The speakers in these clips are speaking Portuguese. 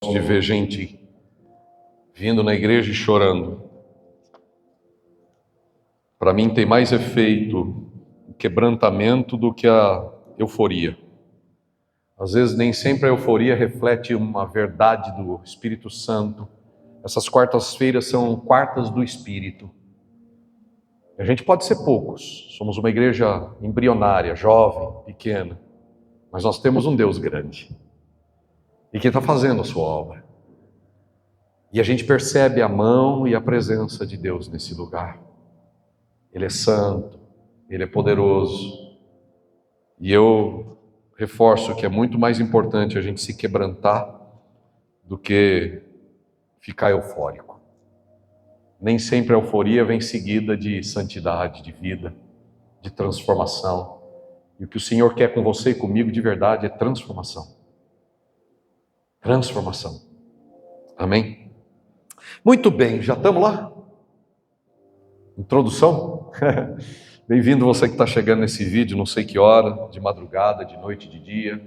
De ver gente vindo na igreja e chorando. Para mim tem mais efeito o quebrantamento do que a euforia. Às vezes nem sempre a euforia reflete uma verdade do Espírito Santo. Essas quartas-feiras são quartas do Espírito. A gente pode ser poucos, somos uma igreja embrionária, jovem, pequena, mas nós temos um Deus grande e que está fazendo a sua obra. E a gente percebe a mão e a presença de Deus nesse lugar. Ele é santo, Ele é poderoso. E eu reforço que é muito mais importante a gente se quebrantar do que ficar eufórico. Nem sempre a euforia vem seguida de santidade, de vida, de transformação. E o que o Senhor quer com você e comigo de verdade é transformação. Transformação. Amém? Muito bem, já estamos lá? Introdução? Bem-vindo você que está chegando nesse vídeo, não sei que hora, de madrugada, de noite, de dia,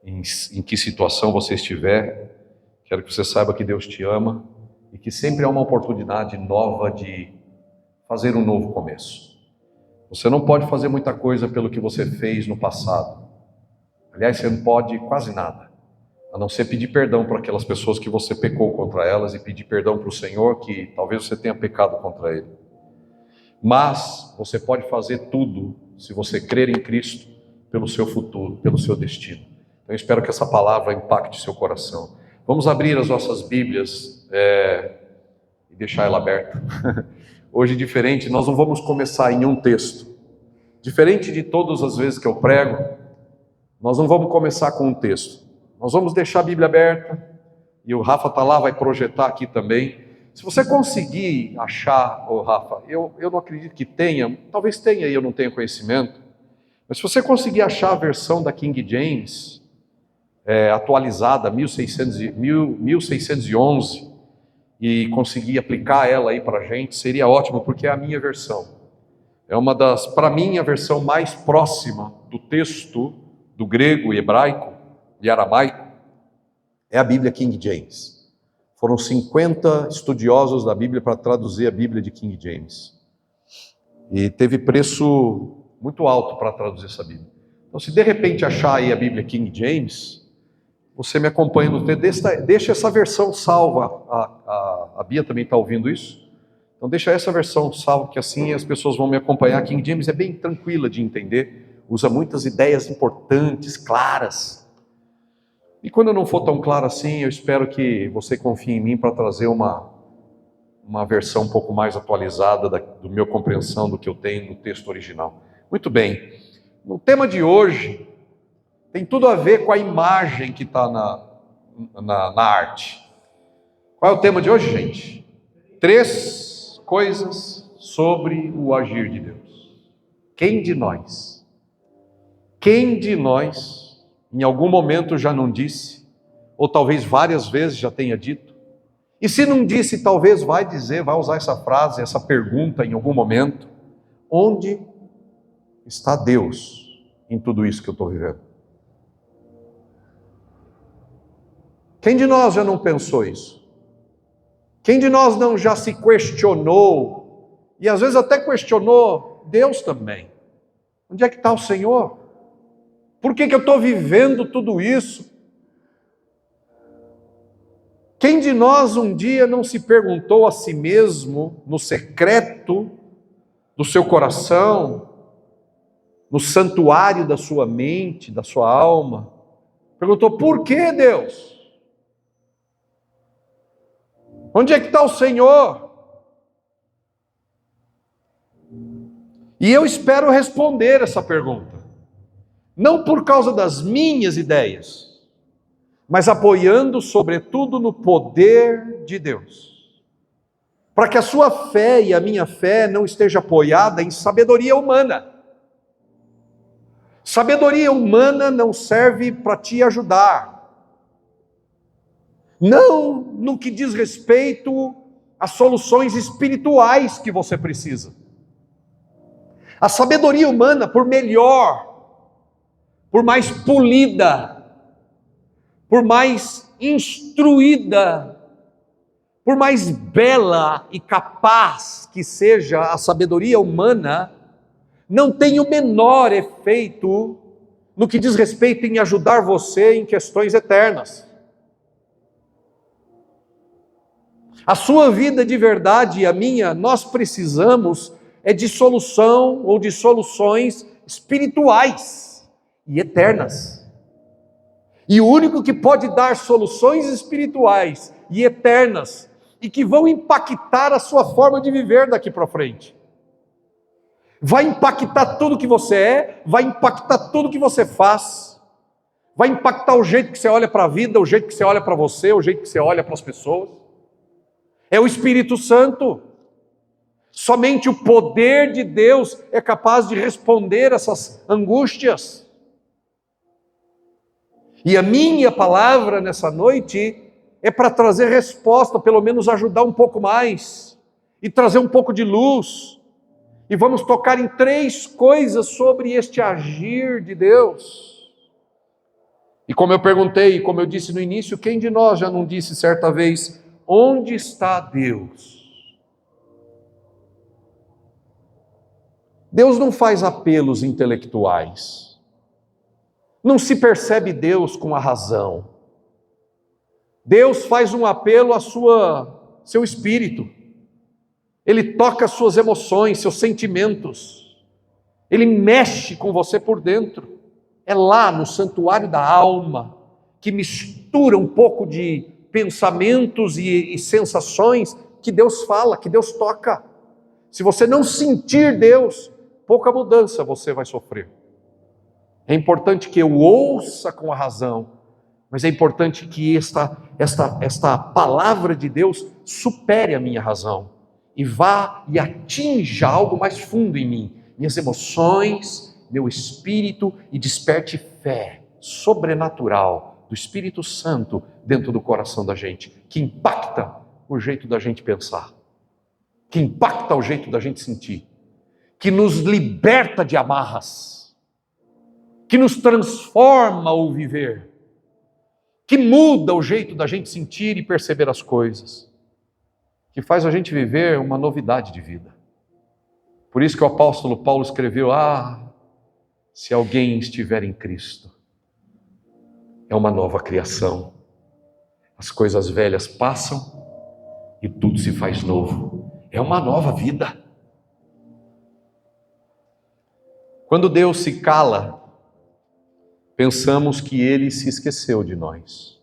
em que situação você estiver. Quero que você saiba que Deus te ama e que sempre há uma oportunidade nova de fazer um novo começo. Você não pode fazer muita coisa pelo que você fez no passado. Aliás, você não pode quase nada, a não ser pedir perdão para aquelas pessoas que você pecou contra elas e pedir perdão para o Senhor que talvez você tenha pecado contra Ele. Mas você pode fazer tudo se você crer em Cristo pelo seu futuro, pelo seu destino. Então eu espero que essa palavra impacte seu coração. Vamos abrir as nossas Bíblias e deixar ela aberta. Hoje, diferente, nós não vamos começar em um texto. Diferente de todas as vezes que eu prego, nós não vamos começar com um texto. Nós vamos deixar a Bíblia aberta, e o Rafa está lá, vai projetar aqui também. Se você conseguir achar, Rafa, eu não acredito que tenha, talvez tenha e eu não tenha conhecimento, mas se você conseguir achar a versão da King James, atualizada, 1611, e conseguir aplicar ela aí para a gente, seria ótimo, porque é a minha versão. É uma das, para mim, a versão mais próxima do texto do grego e hebraico, de aramaico, é a Bíblia King James. Foram 50 estudiosos da Bíblia para traduzir a Bíblia de King James. E teve preço muito alto para traduzir essa Bíblia. Então, se de repente achar aí a Bíblia King James, você me acompanha no texto, deixa essa versão salva. A Bia também está ouvindo isso? Então deixa essa versão salva, que assim as pessoas vão me acompanhar. King James é bem tranquila de entender, usa muitas ideias importantes, claras. E quando eu não for tão claro assim, eu espero que você confie em mim para trazer uma versão um pouco mais atualizada da minha compreensão do que eu tenho no texto original. Muito bem, no tema de hoje, tem tudo a ver com a imagem que está na arte. Qual é o tema de hoje, gente? 3 coisas sobre o agir de Deus. Quem de nós, em algum momento já não disse, ou talvez várias vezes já tenha dito, e se não disse, talvez vai dizer, vai usar essa frase, essa pergunta em algum momento: onde está Deus em tudo isso que eu estou vivendo? Quem de nós já não pensou isso? Quem de nós não já se questionou, e às vezes até questionou Deus também? Onde é que está o Senhor? Por que eu estou vivendo tudo isso? Quem de nós um dia não se perguntou a si mesmo, no secreto do seu coração, no santuário da sua mente, da sua alma, perguntou: por que, Deus? Onde é que está o Senhor? E eu espero responder essa pergunta. Não por causa das minhas ideias, mas apoiando sobretudo no poder de Deus. Para que a sua fé e a minha fé não esteja apoiada em sabedoria humana. Sabedoria humana não serve para te ajudar. Não no que diz respeito às soluções espirituais que você precisa. A sabedoria humana, por melhor, por mais polida, por mais instruída, por mais bela e capaz que seja a sabedoria humana, não tem o menor efeito no que diz respeito em ajudar você em questões eternas. A sua vida de verdade e a minha, nós precisamos de solução ou de soluções espirituais e eternas. E o único que pode dar soluções espirituais e eternas e que vão impactar a sua forma de viver daqui para frente. Vai impactar tudo que você é, vai impactar tudo que você faz, vai impactar o jeito que você olha para a vida, o jeito que você olha para você, o jeito que você olha para as pessoas. É o Espírito Santo. Somente o poder de Deus é capaz de responder essas angústias. E a minha palavra nessa noite é para trazer resposta, pelo menos ajudar um pouco mais, e trazer um pouco de luz. E vamos tocar em 3 coisas sobre este agir de Deus. E como eu perguntei, como eu disse no início, quem de nós já não disse certa vez, onde está Deus? Deus não faz apelos intelectuais. Não se percebe Deus com a razão. Deus faz um apelo a seu espírito. Ele toca as suas emoções, seus sentimentos. Ele mexe com você por dentro. É lá no santuário da alma que mistura um pouco de pensamentos e sensações que Deus fala, que Deus toca. Se você não sentir Deus, pouca mudança você vai sofrer. É importante que eu ouça com a razão, mas é importante que esta palavra de Deus supere a minha razão e vá e atinja algo mais fundo em mim, minhas emoções, meu espírito, e desperte fé sobrenatural do Espírito Santo dentro do coração da gente, que impacta o jeito da gente pensar, que impacta o jeito da gente sentir, que nos liberta de amarras, que nos transforma o viver, que muda o jeito da gente sentir e perceber as coisas, que faz a gente viver uma novidade de vida. Por isso que o apóstolo Paulo escreveu, se alguém estiver em Cristo, é uma nova criação. As coisas velhas passam e tudo se faz novo. É uma nova vida. Quando Deus se cala, pensamos que Ele se esqueceu de nós.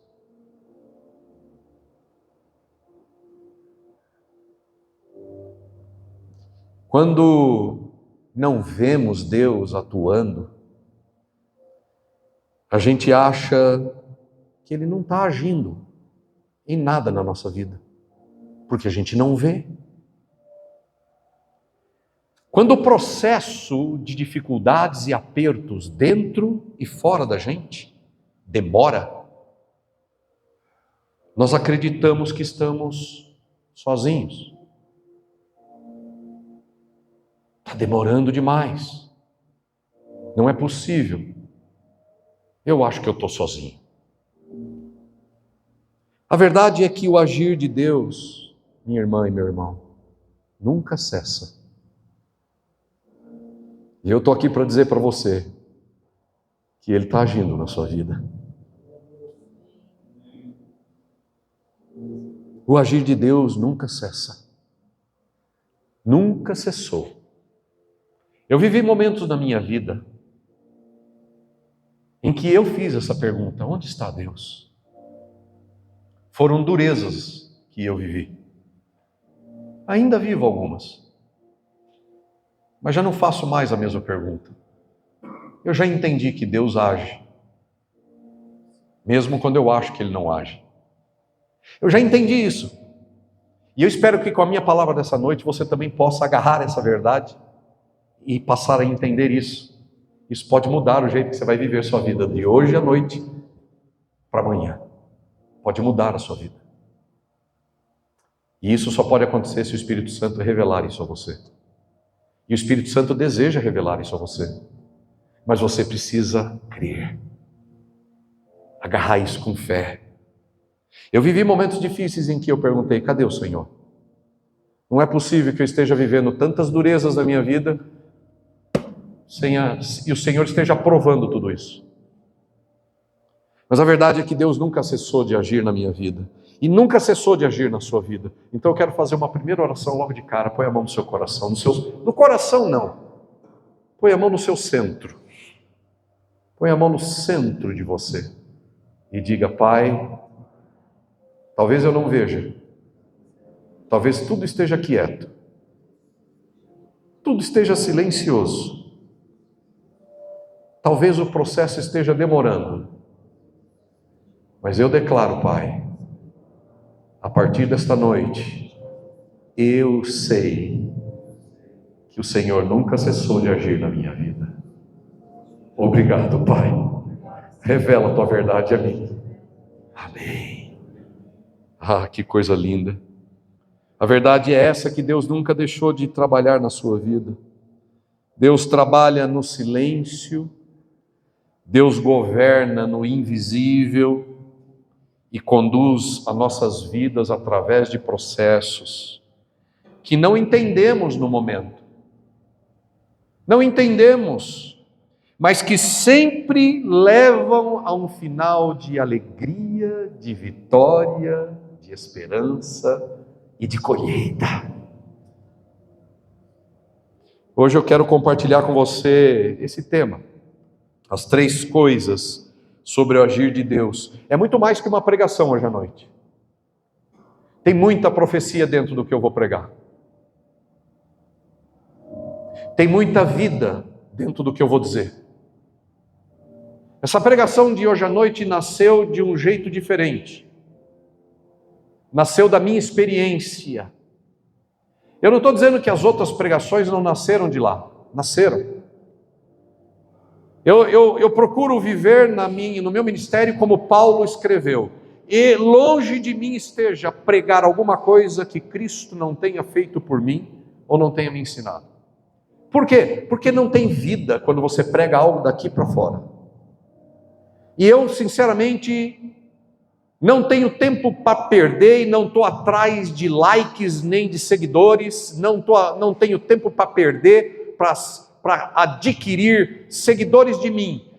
Quando não vemos Deus atuando, a gente acha que Ele não está agindo em nada na nossa vida, porque a gente não vê. Quando o processo de dificuldades e apertos dentro e fora da gente demora, nós acreditamos que estamos sozinhos. Está demorando demais. Não é possível. Eu acho que eu estou sozinho. A verdade é que o agir de Deus, minha irmã e meu irmão, nunca cessa. E eu estou aqui para dizer para você que Ele está agindo na sua vida. O agir de Deus nunca cessa. Nunca cessou. Eu vivi momentos na minha vida em que eu fiz essa pergunta: onde está Deus? Foram durezas que eu vivi. Ainda vivo algumas. Mas já não faço mais a mesma pergunta. Eu já entendi que Deus age, mesmo quando eu acho que Ele não age. Eu já entendi isso. E eu espero que com a minha palavra dessa noite você também possa agarrar essa verdade e passar a entender isso. Isso pode mudar o jeito que você vai viver sua vida de hoje à noite para amanhã. Pode mudar a sua vida. E isso só pode acontecer se o Espírito Santo revelar isso a você. E o Espírito Santo deseja revelar isso a você. Mas você precisa crer. Agarrar isso com fé. Eu vivi momentos difíceis em que eu perguntei: cadê o Senhor? Não é possível que eu esteja vivendo tantas durezas na minha vida e o Senhor esteja aprovando tudo isso. Mas a verdade é que Deus nunca cessou de agir na minha vida. E nunca cessou de agir na sua vida. Então eu quero fazer uma primeira oração logo de cara. Põe a mão no seu coração. No coração não. Põe a mão no seu centro. Põe a mão no centro de você. E diga: Pai, talvez eu não veja. Talvez tudo esteja quieto. Tudo esteja silencioso. Talvez o processo esteja demorando. Mas eu declaro, Pai, a partir desta noite, eu sei que o Senhor nunca cessou de agir na minha vida. Obrigado, Pai. Revela a Tua verdade a mim. Amém. Ah, que coisa linda. A verdade é essa, que Deus nunca deixou de trabalhar na sua vida. Deus trabalha no silêncio, Deus governa no invisível e conduz as nossas vidas através de processos que não entendemos no momento. Não entendemos, mas que sempre levam a um final de alegria, de vitória, de esperança e de colheita. Hoje eu quero compartilhar com você esse tema, as 3 coisas sobre o agir de Deus. É muito mais que uma pregação hoje à noite. Tem muita profecia dentro do que eu vou pregar. Tem muita vida dentro do que eu vou dizer. Essa pregação de hoje à noite nasceu de um jeito diferente. Nasceu da minha experiência. Eu não estou dizendo que as outras pregações não nasceram de lá. Nasceram. Eu procuro viver no meu ministério como Paulo escreveu. E longe de mim esteja pregar alguma coisa que Cristo não tenha feito por mim ou não tenha me ensinado. Por quê? Porque não tem vida quando você prega algo daqui para fora. E eu, sinceramente, não tenho tempo para perder e não estou atrás de likes nem de seguidores, não tenho tempo para perder para adquirir seguidores de mim.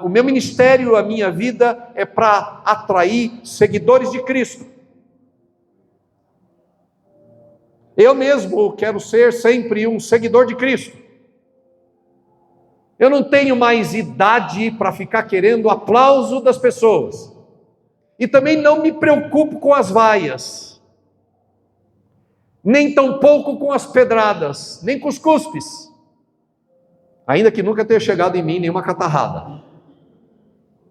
O meu ministério, a minha vida é para atrair seguidores de Cristo. Eu mesmo quero ser sempre um seguidor de Cristo. Eu não tenho mais idade para ficar querendo aplauso das pessoas. E também não me preocupo com as vaias. Nem tampouco com as pedradas, nem com os cuspes. Ainda que nunca tenha chegado em mim nenhuma catarrada.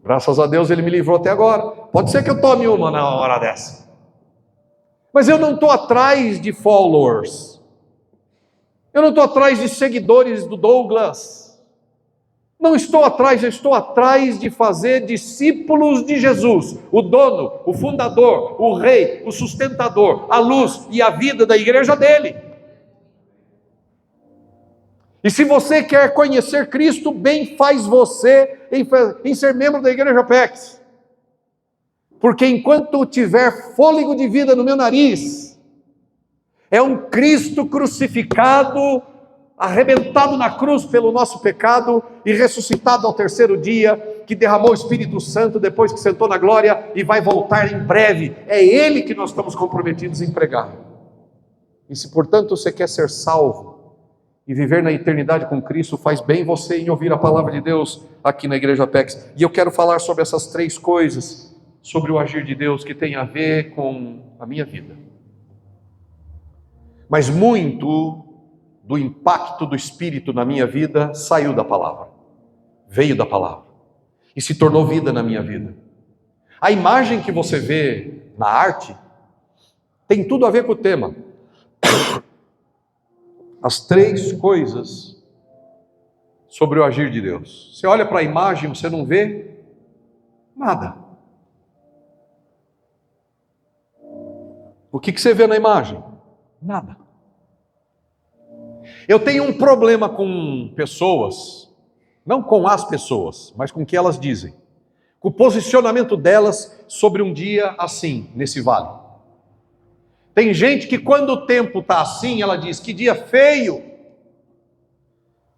Graças a Deus Ele me livrou até agora. Pode ser que eu tome uma na hora dessa. Mas eu não estou atrás de followers. Eu não estou atrás de seguidores do Douglas. Não estou atrás, eu estou atrás de fazer discípulos de Jesus, o dono, o fundador, o rei, o sustentador, a luz e a vida da igreja dele. E se você quer conhecer Cristo, bem faz você em ser membro da Igreja PEX. Porque enquanto tiver fôlego de vida no meu nariz, é um Cristo crucificado, arrebentado na cruz pelo nosso pecado e ressuscitado ao 3º dia, que derramou o Espírito Santo depois que sentou na glória e vai voltar em breve. É Ele que nós estamos comprometidos em pregar. E se, portanto, você quer ser salvo e viver na eternidade com Cristo, faz bem você em ouvir a palavra de Deus aqui na Igreja PEX. E eu quero falar sobre essas 3 coisas, sobre o agir de Deus, que tem a ver com a minha vida. Mas muito do impacto do Espírito na minha vida saiu da palavra, veio da palavra e se tornou vida na minha vida. A imagem que você vê na arte tem tudo a ver com o tema. As 3 coisas sobre o agir de Deus. Você olha para a imagem, você não vê nada. O que você vê na imagem? Nada. Eu tenho um problema com pessoas, não com as pessoas, mas com o que elas dizem. com o posicionamento delas sobre um dia assim, nesse vale. Tem gente que quando o tempo está assim, ela diz, que dia feio.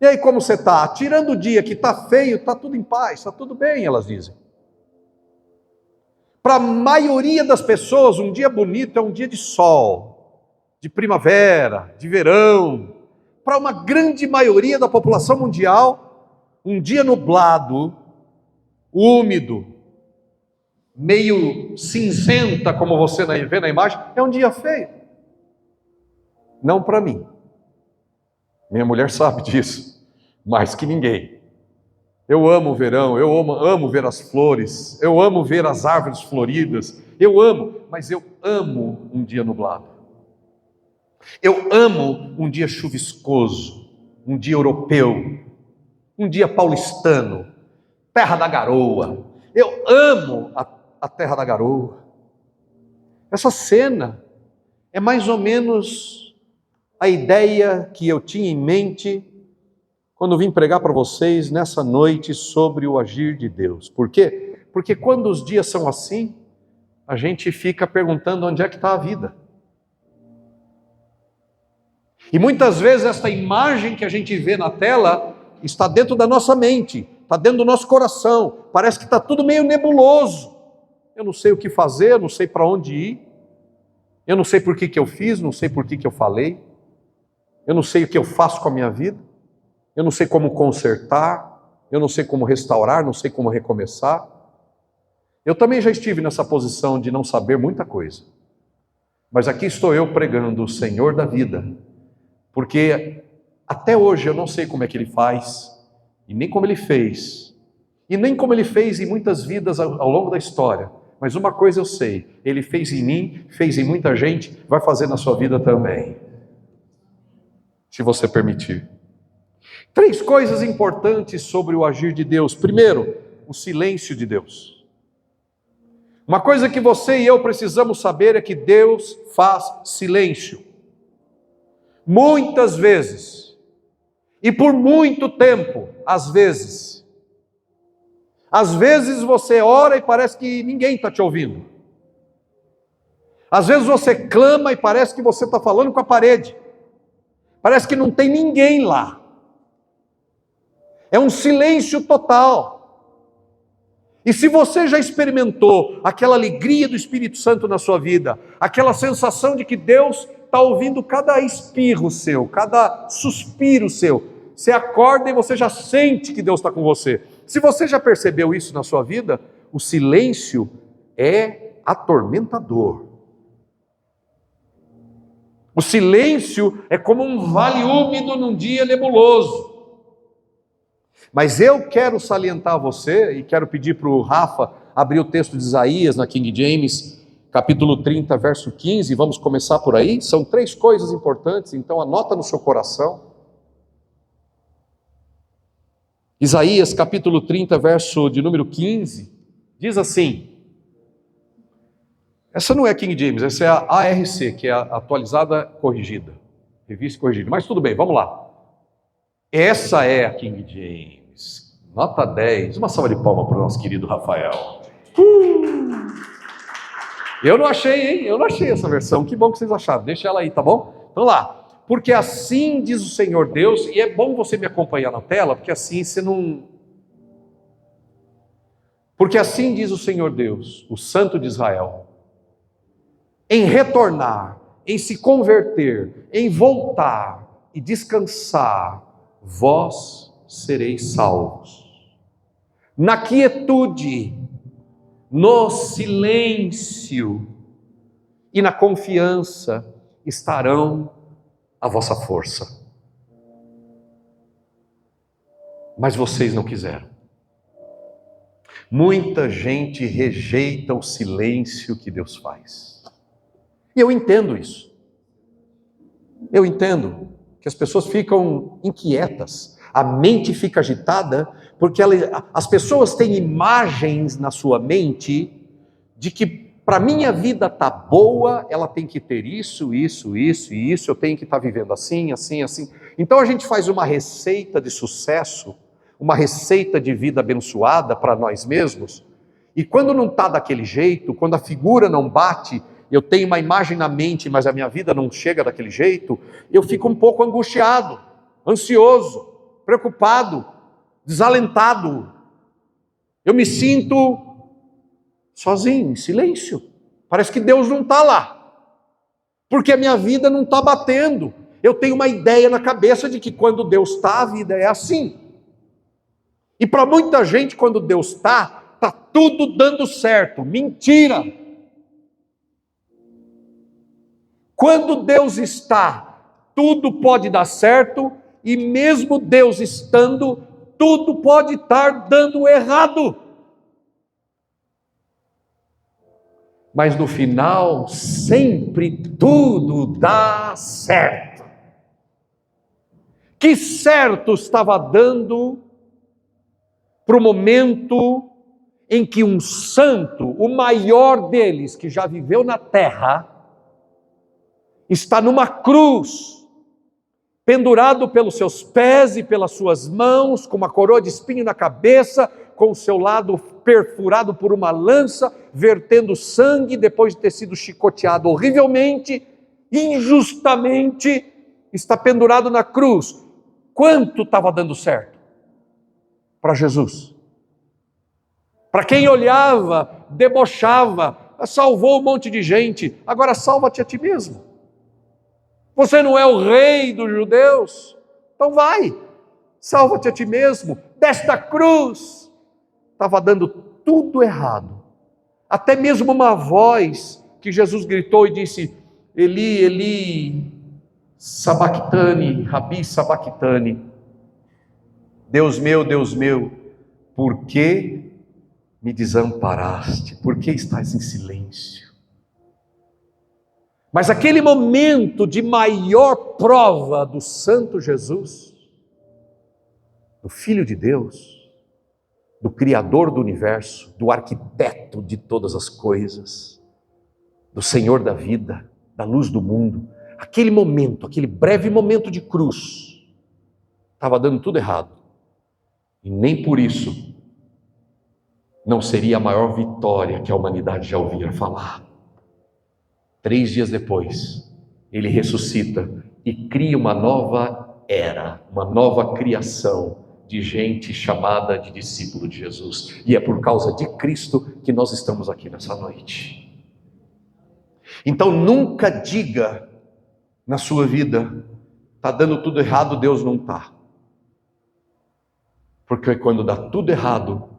E aí como você está? Tirando o dia que está feio, está tudo em paz, está tudo bem, elas dizem. Para a maioria das pessoas, um dia bonito é um dia de sol, de primavera, de verão. Para uma grande maioria da população mundial, um dia nublado, úmido, meio cinzenta, como você vê na imagem, é um dia feio. Não para mim. Minha mulher sabe disso, mais que ninguém. Eu amo o verão, eu amo ver as flores, eu amo ver as árvores floridas, mas eu amo um dia nublado. Eu amo um dia chuviscoso, um dia europeu, um dia paulistano, terra da garoa. Eu amo a terra da garoa. Essa cena é mais ou menos a ideia que eu tinha em mente quando vim pregar para vocês nessa noite sobre o agir de Deus. Por quê? Porque quando os dias são assim, a gente fica perguntando onde é que está a vida. E muitas vezes esta imagem que a gente vê na tela está dentro da nossa mente, está dentro do nosso coração, parece que está tudo meio nebuloso. Eu não sei o que fazer, eu não sei para onde ir, eu não sei por que eu fiz, não sei por que eu falei, eu não sei o que eu faço com a minha vida, eu não sei como consertar, eu não sei como restaurar, não sei como recomeçar. Eu também já estive nessa posição de não saber muita coisa, mas aqui estou eu pregando o Senhor da vida, porque até hoje eu não sei como é que Ele faz, e nem como Ele fez, e nem como Ele fez em muitas vidas ao longo da história, mas uma coisa eu sei, Ele fez em mim, fez em muita gente, vai fazer na sua vida também, se você permitir. 3 coisas importantes sobre o agir de Deus. Primeiro, o silêncio de Deus. Uma coisa que você e eu precisamos saber é que Deus faz silêncio. Muitas vezes, e por muito tempo, às vezes. Às vezes você ora e parece que ninguém está te ouvindo. Às vezes você clama e parece que você está falando com a parede. Parece que não tem ninguém lá. É um silêncio total. E se você já experimentou aquela alegria do Espírito Santo na sua vida, aquela sensação de que Deus está ouvindo cada espirro seu, cada suspiro seu, você acorda e você já sente que Deus está com você. Se você já percebeu isso na sua vida, o silêncio é atormentador. O silêncio é como um vale úmido num dia nebuloso. Mas eu quero salientar a você, e quero pedir para o Rafa abrir o texto de Isaías na King James, capítulo 30, verso 15, vamos começar por aí. São 3 coisas importantes, então anota no seu coração. Isaías, capítulo 30, verso de número 15, diz assim, essa não é King James, essa é a ARC, que é a atualizada corrigida, revista corrigida, mas tudo bem, vamos lá. Essa é a King James. Nota 10, uma salva de palmas para o nosso querido Rafael. Eu não achei, hein? Eu não achei essa versão. Que bom que vocês acharam. Deixa ela aí, tá bom? Vamos lá. Porque assim diz o Senhor Deus, e é bom você me acompanhar na tela, porque assim você não... Porque assim diz o Senhor Deus, o Santo de Israel, em retornar, em se converter, em voltar e descansar, vós sereis salvos. Na quietude, no silêncio e na confiança estarão a vossa força. Mas vocês não quiseram. Muita gente rejeita o silêncio que Deus faz. E eu entendo isso. Eu entendo que as pessoas ficam inquietas, a mente fica agitada, porque as pessoas têm imagens na sua mente de que para minha vida tá boa, ela tem que ter isso, isso, isso e isso, eu tenho que estar vivendo assim, assim, assim. Então a gente faz uma receita de sucesso, uma receita de vida abençoada para nós mesmos, E quando não está daquele jeito, quando a figura não bate, eu tenho uma imagem na mente, mas a minha vida não chega daquele jeito, eu fico um pouco angustiado, ansioso, preocupado, desalentado. Eu me sinto sozinho, em silêncio. Parece que Deus não está lá, porque a minha vida não está batendo. Eu tenho uma ideia na cabeça de que quando Deus está, a vida é assim. E para muita gente, quando Deus está tudo dando certo. Mentira! Quando Deus está, tudo pode dar certo, e mesmo Deus estando, tudo pode estar dando errado. Mas no final, sempre tudo dá certo. Que certo estava dando para o momento em que um santo, o maior deles que já viveu na terra, está numa cruz, pendurado pelos seus pés e pelas suas mãos, com uma coroa de espinho na cabeça, com o seu lado perfurado por uma lança, vertendo sangue depois de ter sido chicoteado horrivelmente, injustamente, está pendurado na cruz. Quanto estava dando certo para Jesus? Para quem olhava, debochava, salvou um monte de gente, agora salva-te a ti mesmo. Você não é o rei dos judeus? Então vai, salva-te a ti mesmo, desta cruz. Estava dando tudo errado. Até mesmo uma voz que Jesus gritou e disse: Eli, Eli, sabachthani, Rabi sabachthani. Deus meu, por que me desamparaste? Por que estás em silêncio? Mas aquele momento de maior prova do Santo Jesus, do Filho de Deus, do Criador do universo, do arquiteto de todas as coisas, do Senhor da vida, da luz do mundo, aquele momento, aquele breve momento de cruz, estava dando tudo errado. E nem por isso não seria a maior vitória que a humanidade já ouvira falar. 3 dias depois, ele ressuscita e cria uma nova era, uma nova criação de gente chamada de discípulo de Jesus. E é por causa de Cristo que nós estamos aqui nessa noite. Então nunca diga na sua vida: está dando tudo errado, Deus não está. Porque quando dá tudo errado,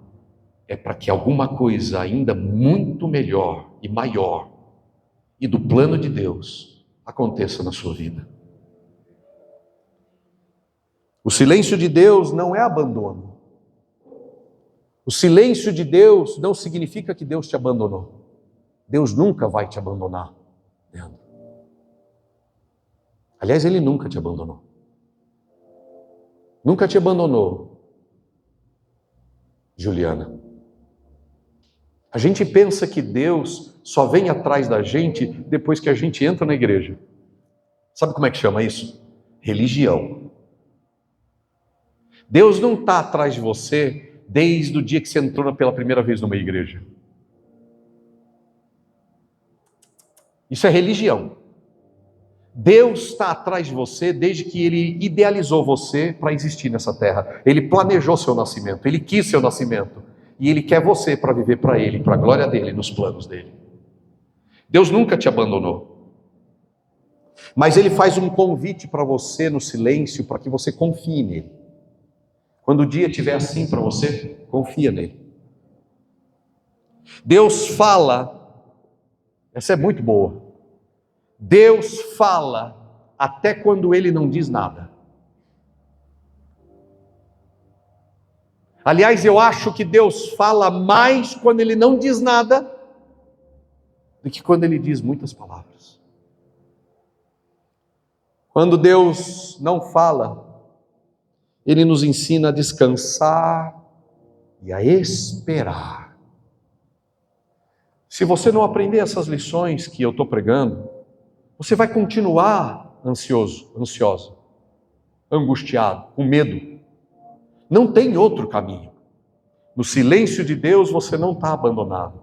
é para que alguma coisa ainda muito melhor e maior e do plano de Deus aconteça na sua vida. O silêncio de Deus não é abandono. O silêncio de Deus não significa que Deus te abandonou. Deus nunca vai te abandonar, Leandro. Aliás, Ele nunca te abandonou. Nunca te abandonou, Juliana. A gente pensa que Deus só vem atrás da gente depois que a gente entra na igreja. Sabe como é que chama isso? Religião. Deus não está atrás de você desde o dia que você entrou pela primeira vez numa igreja. Isso é religião. Deus está atrás de você desde que Ele idealizou você para existir nessa terra. Ele planejou seu nascimento, Ele quis seu nascimento. E Ele quer você para viver para Ele, para a glória dEle, nos planos dEle. Deus nunca te abandonou. Mas Ele faz um convite para você no silêncio, para que você confie nele. Quando o dia estiver assim para você, confia nele. Deus fala, essa é muito boa. Deus fala até quando Ele não diz nada. Aliás, eu acho que Deus fala mais quando Ele não diz nada do que quando Ele diz muitas palavras. Quando Deus não fala, Ele nos ensina a descansar e a esperar. Se você não aprender essas lições que eu estou pregando, você vai continuar ansioso, ansiosa, angustiado, com medo. Não tem outro caminho. No silêncio de Deus você não está abandonado.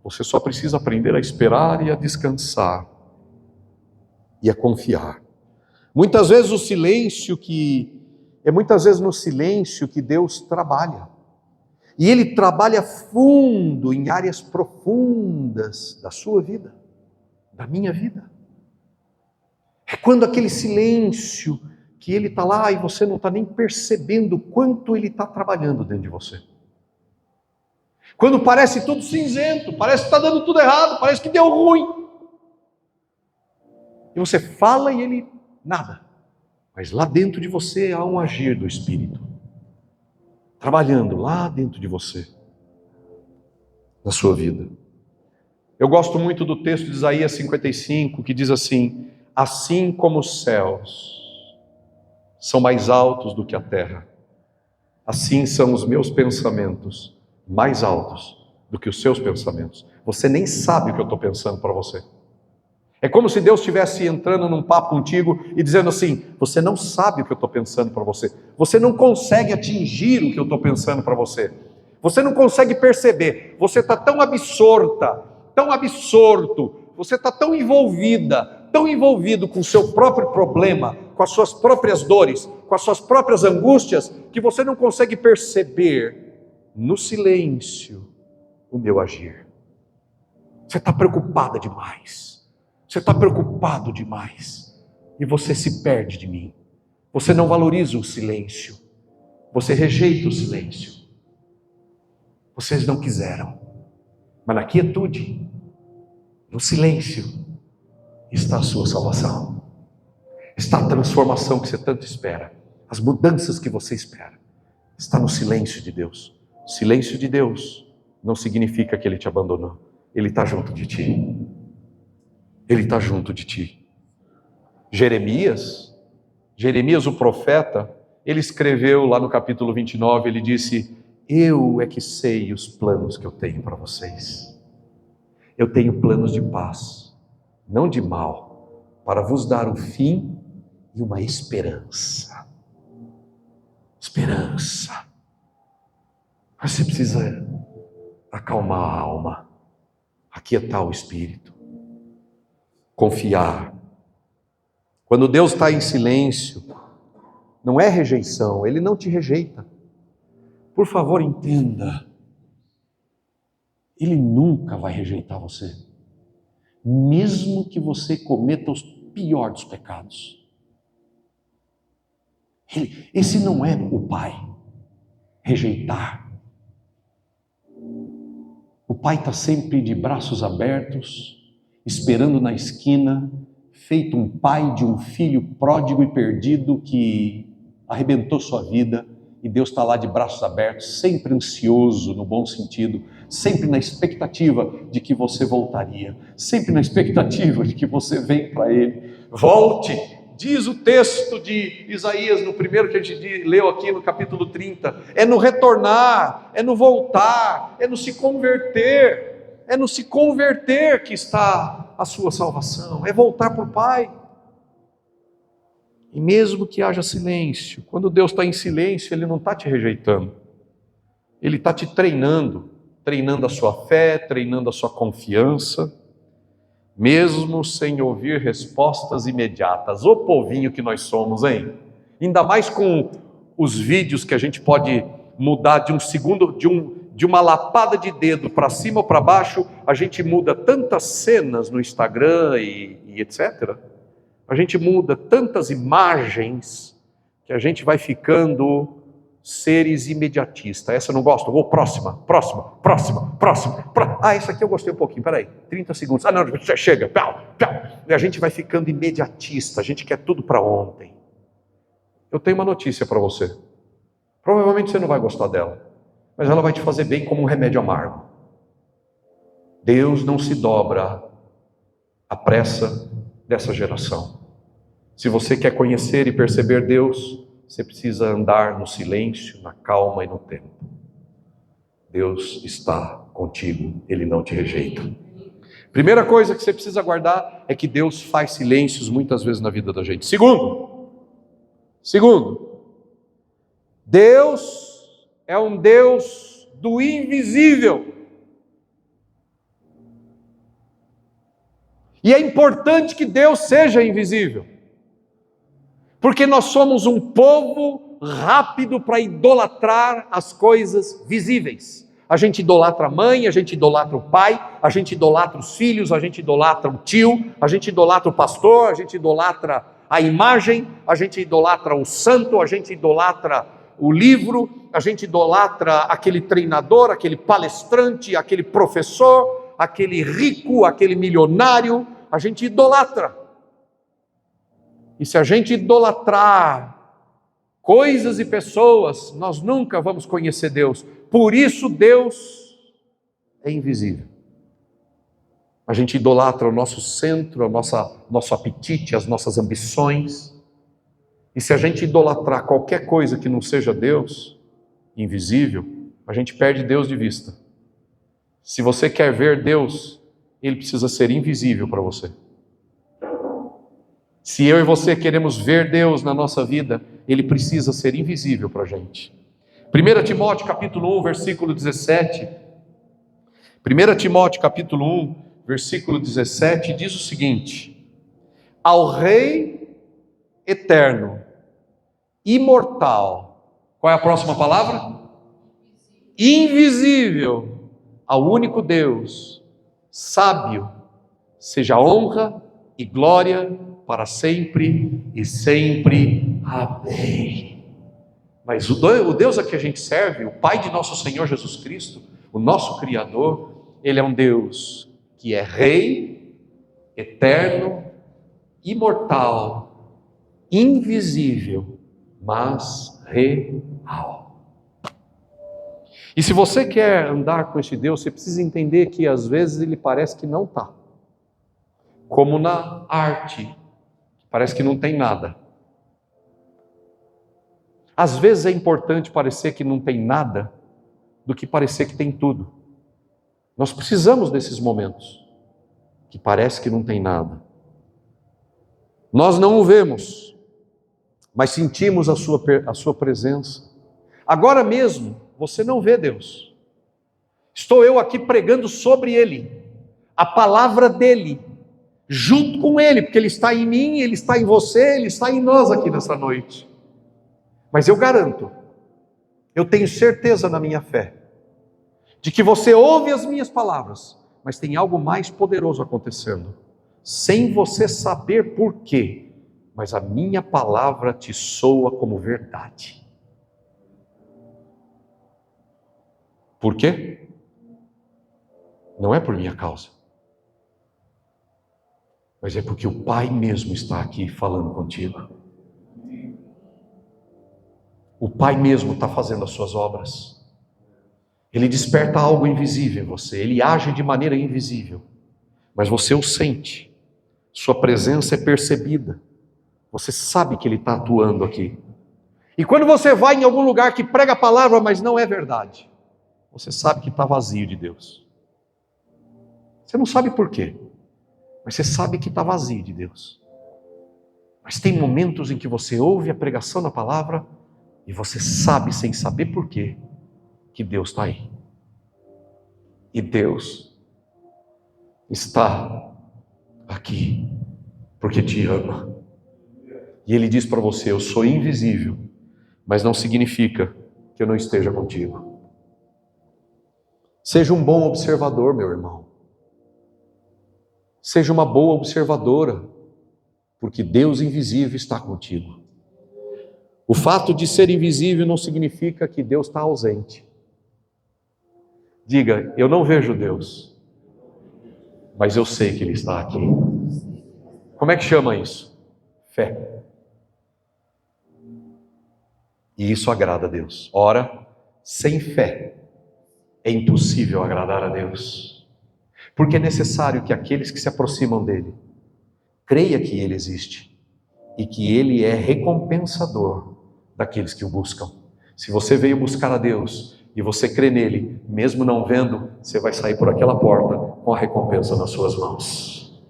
Você só precisa aprender a esperar e a descansar e a confiar. Muitas vezes no silêncio que Deus trabalha. E Ele trabalha fundo em áreas profundas da sua vida, da minha vida. É quando aquele silêncio que Ele está lá e você não está nem percebendo o quanto Ele está trabalhando dentro de você. Quando parece tudo cinzento, parece que está dando tudo errado, parece que deu ruim. E você fala e Ele nada. Mas lá dentro de você há um agir do Espírito. Trabalhando lá dentro de você. Na sua vida. Eu gosto muito do texto de Isaías 55, que diz assim: assim como os céus são mais altos do que a terra, assim são os meus pensamentos mais altos do que os seus pensamentos. Você nem sabe o que eu estou pensando para você. É como se Deus estivesse entrando num papo contigo e dizendo assim: você não sabe o que eu estou pensando para você. Você não consegue atingir o que eu estou pensando para você. Você não consegue perceber. Você está tão absorta, tão absorto, você está tão envolvido com o seu próprio problema, com as suas próprias dores, com as suas próprias angústias, que você não consegue perceber no silêncio o meu agir. Você está preocupada demais. Você está preocupado demais e você se perde de mim. Você não valoriza o silêncio. Você rejeita o silêncio. Vocês não quiseram. Mas na quietude, no silêncio, está a sua salvação. Está a transformação que você tanto espera. As mudanças que você espera. Está no silêncio de Deus. O silêncio de Deus não significa que Ele te abandonou. Ele está junto de ti. Ele está junto de ti. Jeremias o profeta, ele escreveu lá no capítulo 29, ele disse: eu é que sei os planos que eu tenho para vocês. Eu tenho planos de paz, não de mal, para vos dar o fim e uma esperança. Esperança. Mas você precisa acalmar a alma, aquietar o espírito. Confiar. Quando Deus está em silêncio, não é rejeição, Ele não te rejeita. Por favor, entenda. Ele nunca vai rejeitar você. Mesmo que você cometa os piores dos pecados. Esse não é o Pai. Rejeitar. O Pai está sempre de braços abertos, esperando na esquina, feito um pai de um filho pródigo e perdido que arrebentou sua vida, e Deus está lá de braços abertos, sempre ansioso no bom sentido, sempre na expectativa de que você voltaria, sempre na expectativa de que você venha para Ele. Volte, diz o texto de Isaías, no primeiro que a gente leu aqui no capítulo 30, é no retornar, é no voltar, é no se converter. É no se converter que está a sua salvação, é voltar para o Pai. E mesmo que haja silêncio, quando Deus está em silêncio, Ele não está te rejeitando, Ele está te treinando a sua fé, treinando a sua confiança, mesmo sem ouvir respostas imediatas. Ô povinho que nós somos, hein? Ainda mais com os vídeos que a gente pode mudar de um segundo, de uma lapada de dedo para cima ou para baixo, a gente muda tantas cenas no Instagram e etc. A gente muda tantas imagens que a gente vai ficando seres imediatistas. Essa eu não gosto, vou próxima. Essa aqui eu gostei um pouquinho, peraí, 30 segundos. Não, chega, E a gente vai ficando imediatista, a gente quer tudo para ontem. Eu tenho uma notícia para você. Provavelmente você não vai gostar dela, mas ela vai te fazer bem como um remédio amargo. Deus não se dobra à pressa dessa geração. Se você quer conhecer e perceber Deus, você precisa andar no silêncio, na calma e no tempo. Deus está contigo, Ele não te rejeita. Primeira coisa que você precisa guardar é que Deus faz silêncios muitas vezes na vida da gente. Segundo, Deus é um Deus do invisível. E é importante que Deus seja invisível, porque nós somos um povo rápido para idolatrar as coisas visíveis. A gente idolatra a mãe, a gente idolatra o pai, a gente idolatra os filhos, a gente idolatra o tio, a gente idolatra o pastor, a gente idolatra a imagem, a gente idolatra o santo, a gente idolatra o livro, a gente idolatra aquele treinador, aquele palestrante, aquele professor, aquele rico, aquele milionário, a gente idolatra. E se a gente idolatrar coisas e pessoas, nós nunca vamos conhecer Deus. Por isso Deus é invisível. A gente idolatra o nosso centro, nosso apetite, as nossas ambições. E se a gente idolatrar qualquer coisa que não seja Deus, invisível, a gente perde Deus de vista. Se você quer ver Deus, Ele precisa ser invisível para você. Se eu e você queremos ver Deus na nossa vida, Ele precisa ser invisível para a gente. 1 Timóteo capítulo 1, versículo 17. 1 Timóteo capítulo 1, versículo 17, diz o seguinte: ao Rei eterno, imortal, qual é a próxima palavra? Invisível, ao único Deus, sábio, seja honra e glória para sempre e sempre. Amém. Mas o Deus a que a gente serve, o Pai de nosso Senhor Jesus Cristo, o nosso Criador, Ele é um Deus que é Rei, eterno, imortal, invisível, mas real. E se você quer andar com este Deus, você precisa entender que às vezes Ele parece que não está. Como na arte, parece que não tem nada. Às vezes é importante parecer que não tem nada, do que parecer que tem tudo. Nós precisamos desses momentos, que parece que não tem nada. Nós não o vemos, mas sentimos a sua presença. Agora mesmo, você não vê Deus. Estou eu aqui pregando sobre Ele, a palavra dEle, junto com Ele, porque Ele está em mim, Ele está em você, Ele está em nós aqui nessa noite. Mas eu garanto, eu tenho certeza na minha fé, de que você ouve as minhas palavras, mas tem algo mais poderoso acontecendo, sem você saber por quê, mas a minha palavra te soa como verdade. Por quê? Não é por minha causa, mas é porque o Pai mesmo está aqui falando contigo. O Pai mesmo está fazendo as suas obras. Ele desperta algo invisível em você, Ele age de maneira invisível, mas você o sente, sua presença é percebida, você sabe que Ele está atuando aqui. E quando você vai em algum lugar que prega a palavra, mas não é verdade, você sabe que está vazio de Deus. Você não sabe por quê, mas você sabe que está vazio de Deus. Mas tem momentos em que você ouve a pregação da palavra e você sabe, sem saber por quê, que Deus está aí. E Deus está aqui porque te ama. E Ele diz para você: eu sou invisível, mas não significa que eu não esteja contigo. Seja um bom observador, meu irmão. Seja uma boa observadora, porque Deus invisível está contigo. O fato de ser invisível não significa que Deus está ausente. Diga: eu não vejo Deus, mas eu sei que Ele está aqui. Como é que chama isso? Fé. E isso agrada a Deus. Ora, sem fé é impossível agradar a Deus, porque é necessário que aqueles que se aproximam dEle creia que Ele existe e que Ele é recompensador daqueles que o buscam. Se você veio buscar a Deus e você crê nele, mesmo não vendo, você vai sair por aquela porta com a recompensa nas suas mãos.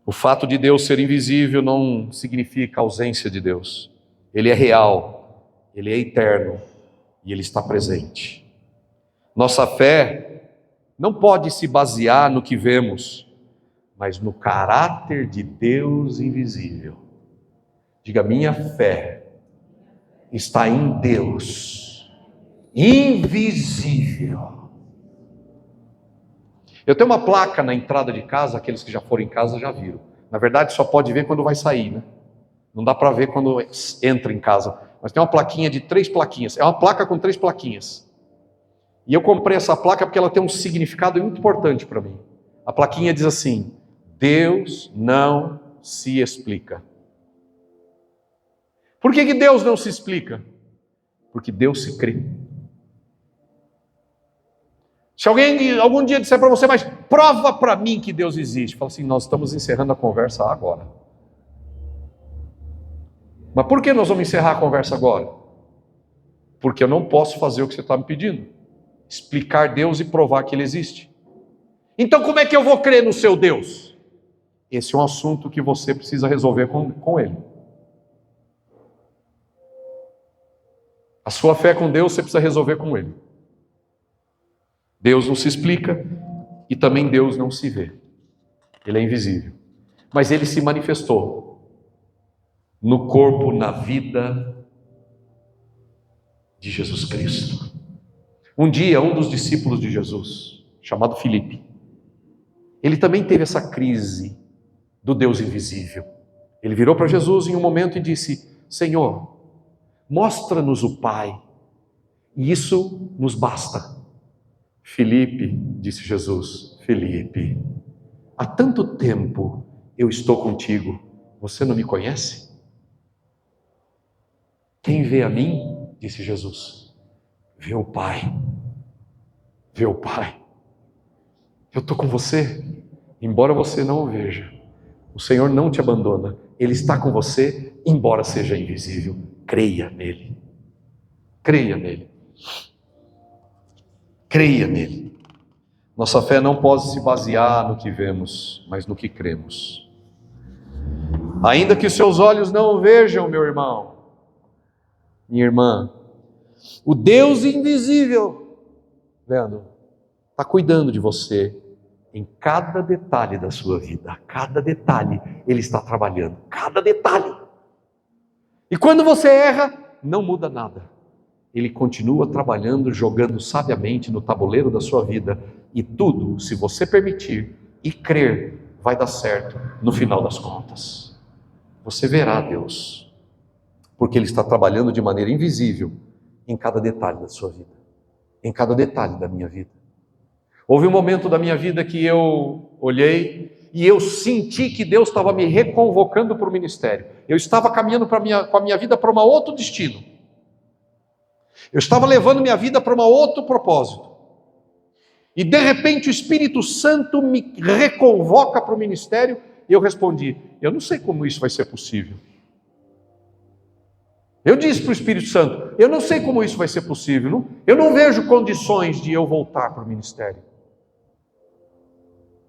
O fato de Deus ser invisível não significa ausência de Deus. Ele é real, Ele é eterno, e Ele está presente. Nossa fé não pode se basear no que vemos, mas no caráter de Deus invisível. Diga, minha fé está em Deus invisível. Eu tenho uma placa na entrada de casa, aqueles que já foram em casa já viram. Na verdade, só pode ver quando vai sair, né? Não dá para ver quando entra em casa. Mas tem uma plaquinha de 3 plaquinhas. É uma placa com 3 plaquinhas. E eu comprei essa placa porque ela tem um significado muito importante para mim. A plaquinha diz assim: Deus não se explica. Por que Deus não se explica? Porque Deus se crê. Se alguém algum dia disser para você, mas prova para mim que Deus existe. Fala assim, nós estamos encerrando a conversa agora. Mas por que nós vamos encerrar a conversa agora? Porque eu não posso fazer o que você está me pedindo. Explicar Deus e provar que Ele existe. Então como é que eu vou crer no seu Deus? Esse é um assunto que você precisa resolver com Ele. A sua fé com Deus você precisa resolver com Ele. Deus não se explica e também Deus não se vê. Ele é invisível. Mas Ele se manifestou no corpo, na vida de Jesus Cristo. Um dia, um dos discípulos de Jesus, chamado Filipe, ele também teve essa crise do Deus invisível. Ele virou para Jesus em um momento e disse: Senhor, mostra-nos o Pai, e isso nos basta. Filipe, disse Jesus, Filipe, há tanto tempo eu estou contigo, você não me conhece? Quem vê a mim, disse Jesus, vê o Pai, vê o Pai. Eu estou com você, embora você não o veja. O Senhor não te abandona, Ele está com você, embora seja invisível. Creia nele, creia nele, creia nele. Nossa fé não pode se basear no que vemos, mas no que cremos. Ainda que os seus olhos não o vejam, meu irmão, minha irmã, o Deus invisível, Leandro, está cuidando de você em cada detalhe da sua vida. Cada detalhe Ele está trabalhando, cada detalhe. E quando você erra, não muda nada. Ele continua trabalhando, jogando sabiamente no tabuleiro da sua vida. E tudo, se você permitir e crer, vai dar certo no final das contas. Você verá Deus, porque Ele está trabalhando de maneira invisível em cada detalhe da sua vida, em cada detalhe da minha vida. Houve um momento da minha vida que eu olhei e eu senti que Deus estava me reconvocando para o ministério. Eu estava caminhando com a minha vida para um outro destino. Eu estava levando minha vida para um outro propósito. E de repente o Espírito Santo me reconvoca para o ministério e eu respondi, eu não sei como isso vai ser possível. Eu disse para o Espírito Santo, eu não sei como isso vai ser possível, eu não vejo condições de eu voltar para o ministério.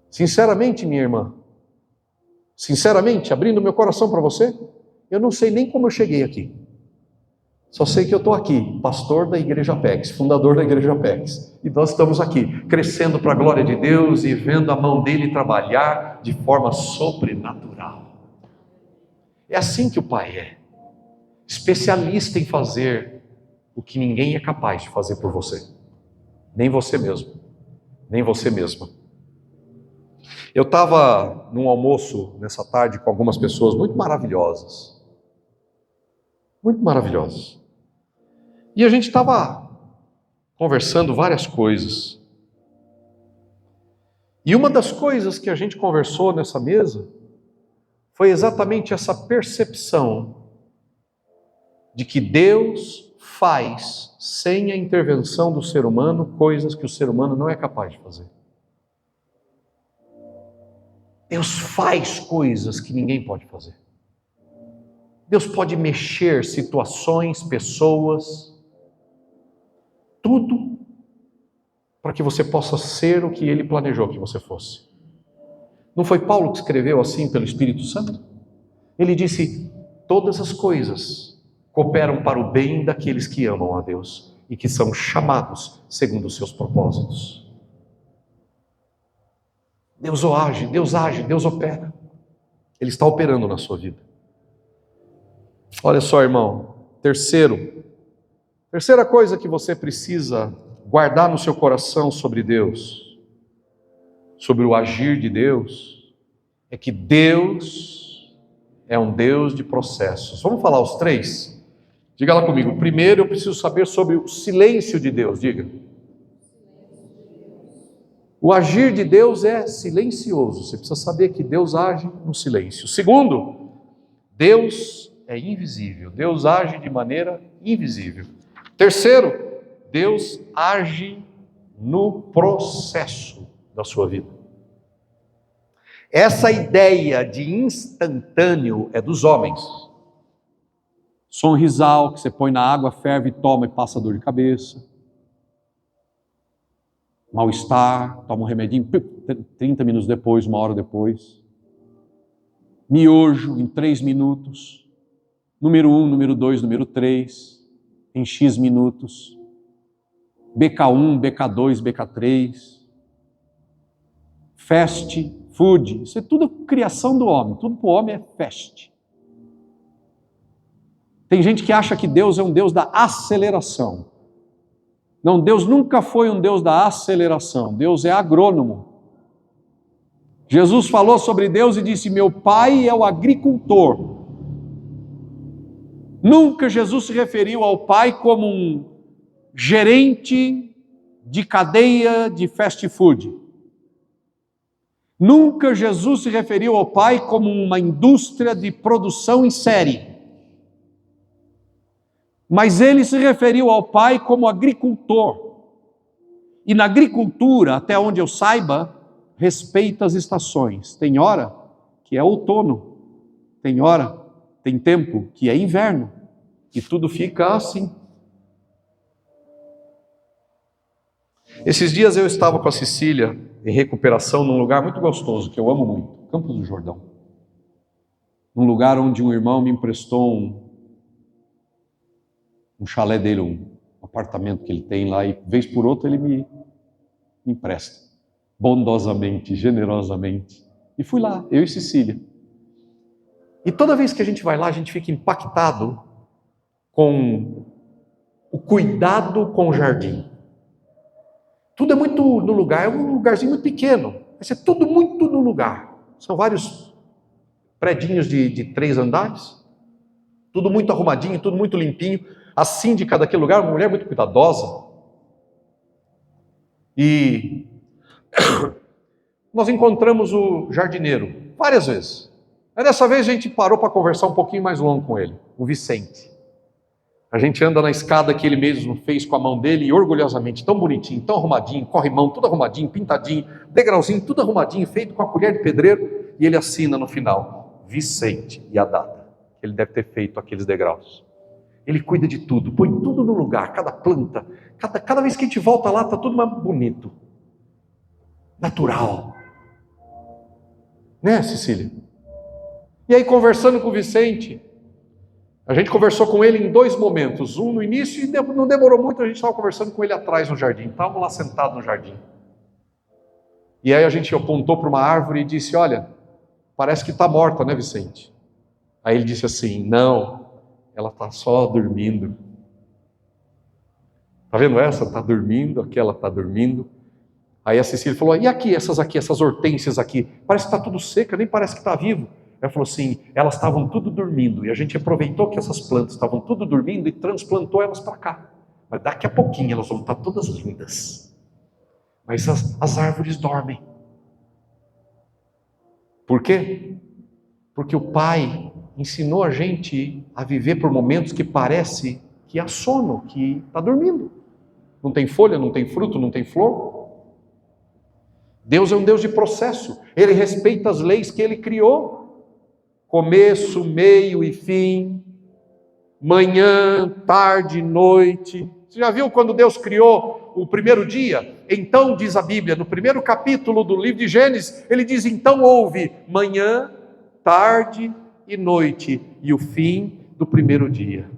Sinceramente, minha irmã, sinceramente, abrindo meu coração para você, eu não sei nem como eu cheguei aqui. Só sei que eu estou aqui, pastor da Igreja Apex, fundador da Igreja Apex. E nós estamos aqui, crescendo para a glória de Deus e vendo a mão dele trabalhar de forma sobrenatural. É assim que o Pai é. Especialista em fazer o que ninguém é capaz de fazer por você. Nem você mesmo, nem você mesma. Eu estava num almoço nessa tarde com algumas pessoas muito maravilhosas. Muito maravilhosas. E a gente estava conversando várias coisas. E uma das coisas que a gente conversou nessa mesa foi exatamente essa percepção de que Deus faz, sem a intervenção do ser humano, coisas que o ser humano não é capaz de fazer. Deus faz coisas que ninguém pode fazer. Deus pode mexer situações, pessoas, tudo para que você possa ser o que Ele planejou que você fosse. Não foi Paulo que escreveu assim pelo Espírito Santo? Ele disse, todas as coisas cooperam para o bem daqueles que amam a Deus. e que são chamados segundo os seus propósitos. Deus age, Deus opera. Ele está operando na sua vida. Olha só, irmão, terceira coisa que você precisa guardar no seu coração sobre Deus, sobre o agir de Deus, é que Deus é um Deus de processos. Vamos falar os três? Diga lá comigo. Primeiro eu preciso saber sobre o silêncio de Deus, diga. O agir de Deus é silencioso, você precisa saber que Deus age no silêncio. Segundo, Deus é invisível, Deus age de maneira invisível. Terceiro, Deus age no processo da sua vida. Essa ideia de instantâneo é dos homens. Sonrisal, que você põe na água, ferve, toma e passa dor de cabeça. Mal-estar, toma um remedinho, 30 minutos depois, 1 hora depois. Miojo, em 3 minutos. Número 1, número 2, número 3, em X minutos. BK1, BK2, BK3. Fast food, isso é tudo criação do homem, tudo para o homem é fast. Tem gente que acha que Deus é um Deus da aceleração. Não, Deus nunca foi um Deus da aceleração, Deus é agrônomo. Jesus falou sobre Deus e disse: meu pai é o agricultor. Nunca Jesus se referiu ao pai como um gerente de cadeia de fast food. Nunca Jesus se referiu ao pai como uma indústria de produção em série. Mas ele se referiu ao pai como agricultor. E na agricultura, até onde eu saiba, respeita as estações. Tem hora que é outono, tem hora, tem tempo que é inverno, e tudo fica assim. Esses dias eu estava com a Cecília em recuperação num lugar muito gostoso, que eu amo muito, Campos do Jordão. Num lugar onde um irmão me emprestou um chalé dele, um apartamento que ele tem lá, e vez por outra ele me empresta, bondosamente, generosamente. E fui lá, eu e Cecília. E toda vez que a gente vai lá, a gente fica impactado com o cuidado com o jardim. Tudo é muito no lugar, é um lugarzinho muito pequeno, mas é tudo muito no lugar. São vários predinhos de 3 andares, tudo muito arrumadinho, tudo muito limpinho. A síndica daquele lugar, uma mulher muito cuidadosa. E nós encontramos o jardineiro várias vezes. Mas dessa vez a gente parou para conversar um pouquinho mais longo com ele, o Vicente. A gente anda na escada que ele mesmo fez com a mão dele, e orgulhosamente, tão bonitinho, tão arrumadinho, corrimão, tudo arrumadinho, pintadinho, degrauzinho, tudo arrumadinho, feito com a colher de pedreiro, e ele assina no final, Vicente, e a data. Ele deve ter feito aqueles degraus. Ele cuida de tudo, põe tudo no lugar, cada planta, cada vez que a gente volta lá, está tudo mais bonito, natural. Né, Cecília? E aí, conversando com o Vicente, a gente conversou com ele em 2 momentos, um no início, e não demorou muito, a gente estava conversando com ele atrás no jardim, estávamos lá sentados no jardim. E aí a gente apontou para uma árvore e disse: olha, parece que está morta, né, Vicente? Aí ele disse assim: não, ela está só dormindo. Está vendo essa? Está dormindo, aquela está dormindo. Aí a Cecília falou: e aqui, essas hortênsias aqui? Parece que está tudo seca, nem parece que está vivo. Ela falou assim: elas estavam tudo dormindo, e a gente aproveitou que essas plantas estavam tudo dormindo e transplantou elas para cá. Mas daqui a pouquinho elas vão estar todas lindas. Mas as árvores dormem. Por quê? Porque o Pai ensinou a gente a viver por momentos que parece que há sono, que está dormindo. Não tem folha, não tem fruto, não tem flor. Deus é um Deus de processo. Ele respeita as leis que Ele criou. Começo, meio e fim. Manhã, tarde, noite. Você já viu quando Deus criou o primeiro dia? Então, diz a Bíblia, no primeiro capítulo do livro de Gênesis, ele diz: então houve manhã, tarde e noite, e o fim do primeiro dia.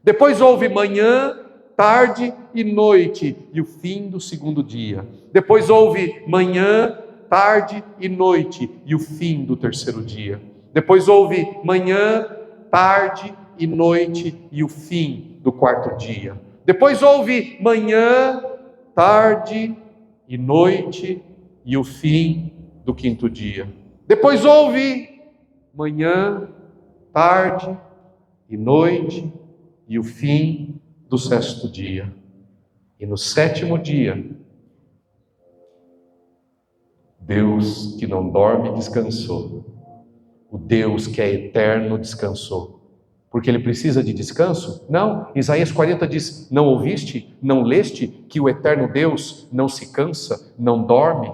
Depois houve manhã, tarde e noite, e o fim do segundo dia. Depois houve manhã, tarde e noite, e o fim do terceiro dia. Depois houve manhã, tarde e noite, e o fim do quarto dia. Depois houve manhã, tarde e noite, e o fim do quinto dia. Depois houve manhã, tarde e noite, e o fim do sexto dia. E no sétimo dia, Deus que não dorme descansou. O Deus que é eterno descansou. Porque ele precisa de descanso? Não. Isaías 40 diz: não ouviste, não leste, que o eterno Deus não se cansa, não dorme?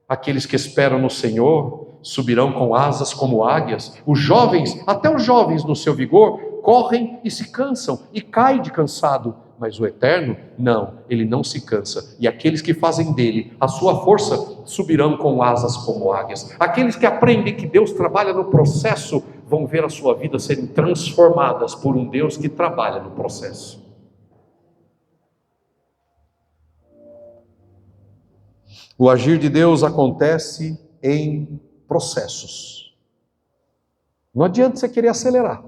Aqueles que esperam no Senhor subirão com asas como águias. Os jovens, até os jovens no seu vigor, correm e se cansam e caem de cansado. Mas o eterno, não, ele não se cansa. E aqueles que fazem dele a sua força subirão com asas como águias. Aqueles que aprendem que Deus trabalha no processo vão ver a sua vida serem transformadas por um Deus que trabalha no processo. O agir de Deus acontece em processos. Não adianta você querer acelerar.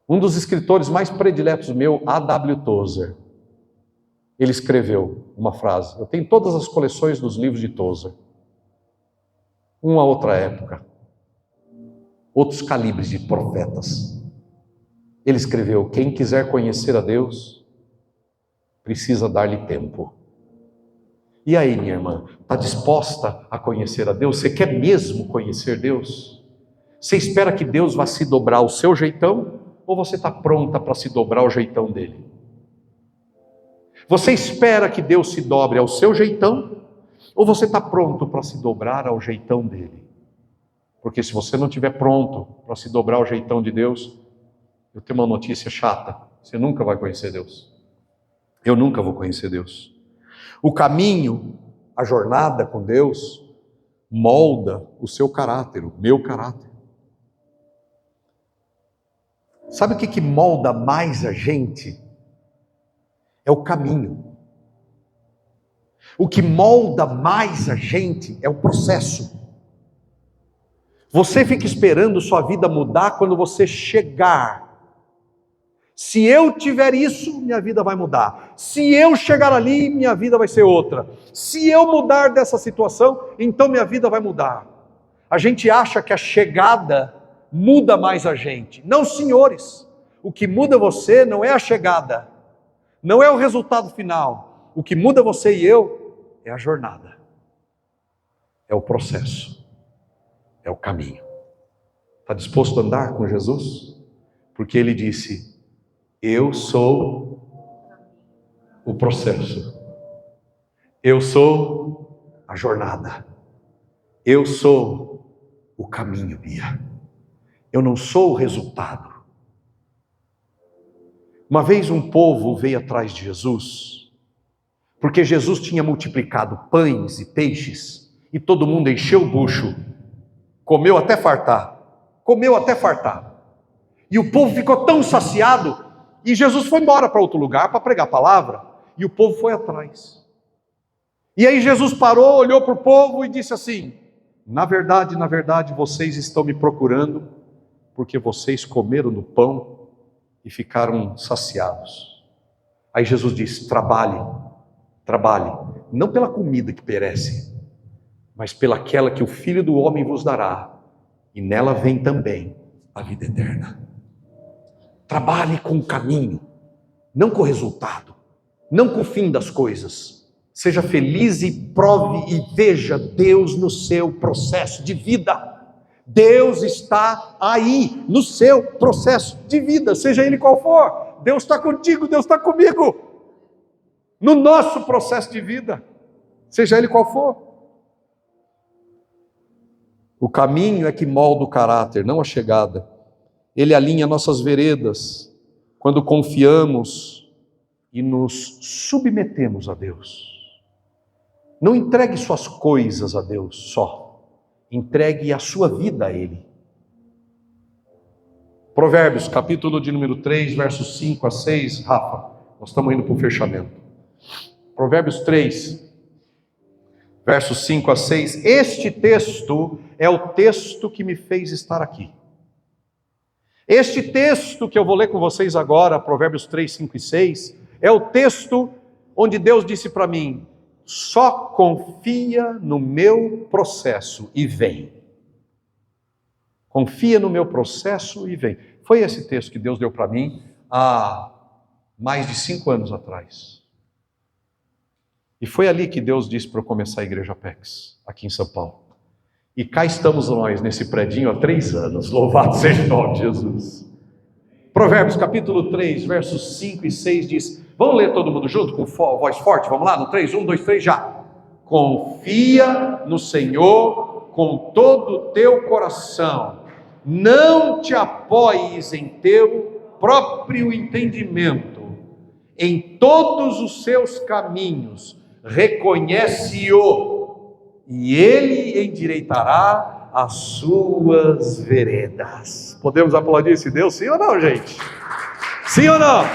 Um dos escritores mais prediletos meu, A.W. Tozer, ele escreveu uma frase. Eu tenho todas as coleções dos livros de Tozer. Uma outra época, outros calibres de profetas. Ele escreveu: quem quiser conhecer a Deus, precisa dar-lhe tempo. E aí, minha irmã, está disposta a conhecer a Deus? Você quer mesmo conhecer Deus? Você espera que Deus vá se dobrar ao seu jeitão? Ou você está pronta para se dobrar ao jeitão dele? Você espera que Deus se dobre ao seu jeitão? Ou você está pronto para se dobrar ao jeitão dele? Porque se você não estiver pronto para se dobrar ao jeitão de Deus, eu tenho uma notícia chata: você nunca vai conhecer Deus. Eu nunca vou conhecer Deus. O caminho, a jornada com Deus, molda o seu caráter, o meu caráter. Sabe o que molda mais a gente? É o caminho. O que molda mais a gente é o processo. Você fica esperando sua vida mudar quando você chegar. Se eu tiver isso, minha vida vai mudar. Se eu chegar ali, minha vida vai ser outra. Se eu mudar dessa situação, então minha vida vai mudar. A gente acha que a chegada muda mais a gente. Não, senhores. O que muda você não é a chegada, não é o resultado final. O que muda você e eu é a jornada, é o processo, é o caminho. Está disposto a andar com Jesus? Porque ele disse: eu sou o processo, eu sou a jornada, eu sou o caminho, Bia. Eu não sou o resultado. Uma vez um povo veio atrás de Jesus, porque Jesus tinha multiplicado pães e peixes, e todo mundo encheu o bucho, comeu até fartar, e o povo ficou tão saciado, e Jesus foi embora para outro lugar para pregar a palavra, e o povo foi atrás. E aí Jesus parou, olhou para o povo e disse assim: na verdade, vocês estão me procurando, porque vocês comeram do pão e ficaram saciados. Aí Jesus diz: trabalhe, não pela comida que perece, mas pelaquela que o Filho do Homem vos dará, e nela vem também a vida eterna. Trabalhe com o caminho, não com o resultado, não com o fim das coisas. Seja feliz e prove e veja Deus no seu processo de vida. Deus está aí no seu processo de vida, seja ele qual for. Deus está contigo, Deus está comigo, no nosso processo de vida, seja ele qual for. O caminho é que molda o caráter, não a chegada. Ele alinha nossas veredas quando confiamos e nos submetemos a Deus. Não entregue suas coisas a Deus só. Entregue a sua vida a Ele. Provérbios, capítulo de número 3, versos 5 a 6. Rafa, nós estamos indo para o fechamento. Provérbios 3, versos 5 a 6. Este texto é o texto que me fez estar aqui. Este texto que eu vou ler com vocês agora, Provérbios 3, 5 e 6, é o texto onde Deus disse para mim: só confia no meu processo e vem. Confia no meu processo e vem. Foi esse texto que Deus deu para mim há mais de 5 anos atrás. E foi ali que Deus disse para eu começar a Igreja Apex, aqui em São Paulo. E cá estamos nós, nesse predinho, há 3 anos. Louvado seja o nome de Jesus. Provérbios, capítulo 3, versos 5 e 6 diz... Vamos ler todo mundo junto, com voz forte? Vamos lá, no 3, 1, 2, 3, já. Confia no Senhor com todo o teu coração. Não te apoies em teu próprio entendimento. Em todos os seus caminhos, reconhece-o, e ele endireitará as suas veredas. Podemos aplaudir esse Deus, sim ou não, gente? Sim ou não?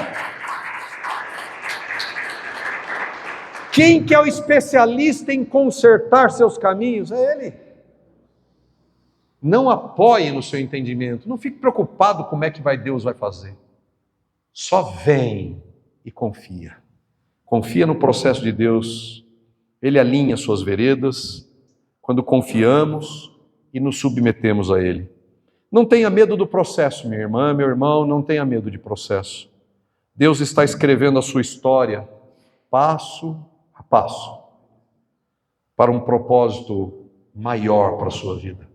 Quem que é o especialista em consertar seus caminhos? É Ele. Não apoie no seu entendimento, não fique preocupado como é que Deus vai fazer. Só vem e confia. Confia no processo de Deus. Ele alinha suas veredas quando confiamos e nos submetemos a Ele. Não tenha medo do processo, minha irmã, meu irmão, não tenha medo de processo. Deus está escrevendo a sua história passo a passo para um propósito maior para a sua vida.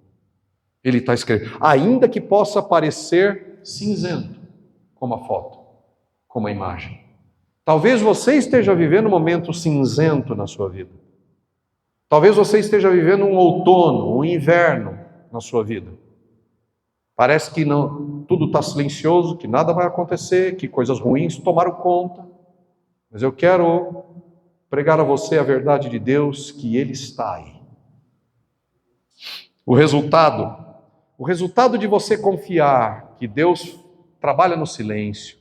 Ele está escrevendo, ainda que possa parecer cinzento, como a foto, como a imagem. Talvez você esteja vivendo um momento cinzento na sua vida. Talvez você esteja vivendo um outono, um inverno na sua vida. Parece que não, tudo está silencioso, que nada vai acontecer, que coisas ruins tomaram conta. Mas eu quero pregar a você a verdade de Deus, que Ele está aí. O resultado de você confiar que Deus trabalha no silêncio,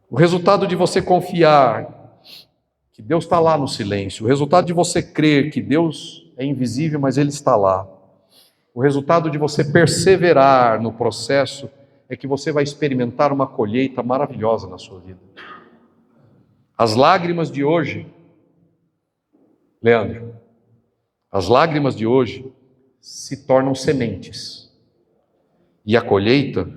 o resultado de você confiar que Deus está lá no silêncio, o resultado de você crer que Deus é invisível, mas Ele está lá, o resultado de você perseverar no processo é que você vai experimentar uma colheita maravilhosa na sua vida. As lágrimas de hoje, Leandro, as lágrimas de hoje se tornam sementes. E a colheita